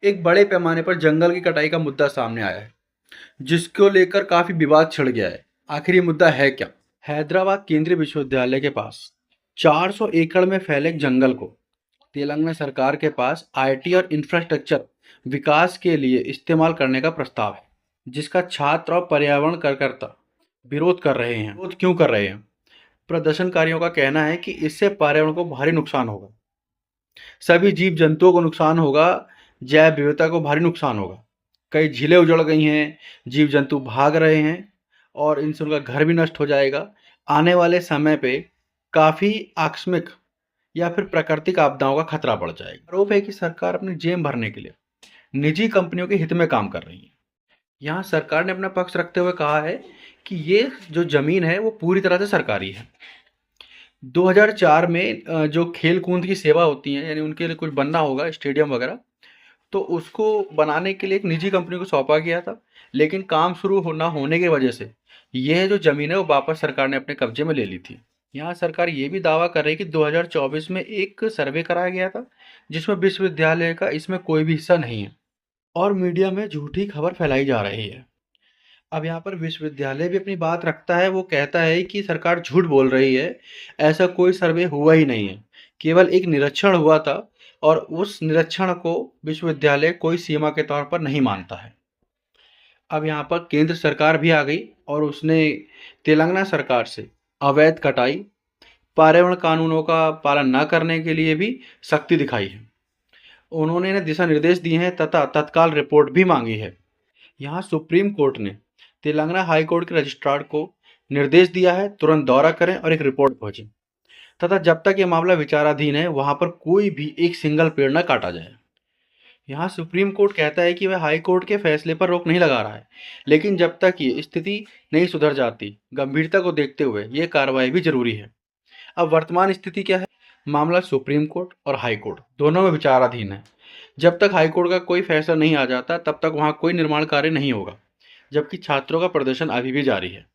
एक बड़े पैमाने पर जंगल की कटाई का मुद्दा सामने आया है, जिसको लेकर काफी विवाद छिड़ गया है। आखिर ये मुद्दा है क्या? हैदराबाद केंद्रीय विश्वविद्यालय के पास 400 एकड़ में फैले जंगल को तेलंगाना सरकार के पास आईटी और इंफ्रास्ट्रक्चर विकास के लिए इस्तेमाल करने का प्रस्ताव है, जिसका छात्र और पर्यावरण कार्यकर्ता विरोध कर रहे हैं। विरोध क्यों कर रहे हैं? प्रदर्शनकारियों का कहना है कि इससे पर्यावरण को भारी नुकसान होगा, सभी जीव जंतुओं को नुकसान होगा, जैव विविधता को भारी नुकसान होगा। कई झीलें उजड़ गई हैं, जीव जंतु भाग रहे हैं और इनसे उनका घर भी नष्ट हो जाएगा। आने वाले समय पे काफ़ी आकस्मिक या फिर प्राकृतिक आपदाओं का खतरा बढ़ जाएगा। आरोप है कि सरकार अपनी जेब भरने के लिए निजी कंपनियों के हित में काम कर रही है। यहाँ सरकार ने अपना पक्ष रखते हुए कहा है कि ये जो ज़मीन है वो पूरी तरह से सरकारी है। 2004 में जो खेल कूद की सेवा होती है, यानी उनके लिए कुछ बनना होगा स्टेडियम वगैरह, तो उसको बनाने के लिए एक निजी कंपनी को सौंपा गया था, लेकिन काम शुरू ना होने की वजह से यह जो ज़मीन है वो वापस सरकार ने अपने कब्जे में ले ली थी। यहाँ सरकार ये भी दावा कर रही है कि 2024 में एक सर्वे कराया गया था, जिसमें विश्वविद्यालय का इसमें कोई भी हिस्सा नहीं है और मीडिया में झूठी खबर फैलाई जा रही है। अब यहाँ पर विश्वविद्यालय भी अपनी बात रखता है, वो कहता है कि सरकार झूठ बोल रही है, ऐसा कोई सर्वे हुआ ही नहीं है, केवल एक निरीक्षण हुआ था और उस निरीक्षण को विश्वविद्यालय कोई सीमा के तौर पर नहीं मानता है। अब यहाँ पर केंद्र सरकार भी आ गई और उसने तेलंगाना सरकार से अवैध कटाई, पर्यावरण कानूनों का पालन न करने के लिए भी सख्ती दिखाई है। उन्होंने इन्हें दिशा निर्देश दिए हैं तथा तत्काल रिपोर्ट भी मांगी है। यहाँ सुप्रीम कोर्ट ने तेलंगाना हाई कोर्ट के रजिस्ट्रार को निर्देश दिया है तुरंत दौरा करें और एक रिपोर्ट भेजें तथा जब तक ये मामला विचाराधीन है वहां पर कोई भी एक सिंगल पेड़ न काटा जाए। यहाँ सुप्रीम कोर्ट कहता है कि वह हाई कोर्ट के फैसले पर रोक नहीं लगा रहा है, लेकिन जब तक ये स्थिति नहीं सुधर जाती, गंभीरता को देखते हुए ये कार्रवाई भी जरूरी है। अब वर्तमान स्थिति क्या है? मामला सुप्रीम कोर्ट और हाई कोर्ट दोनों में विचाराधीन है। जब तक हाई कोर्ट का कोई फैसला नहीं आ जाता तब तक वहाँ कोई निर्माण कार्य नहीं होगा, जबकि छात्रों का प्रदर्शन अभी भी जारी है।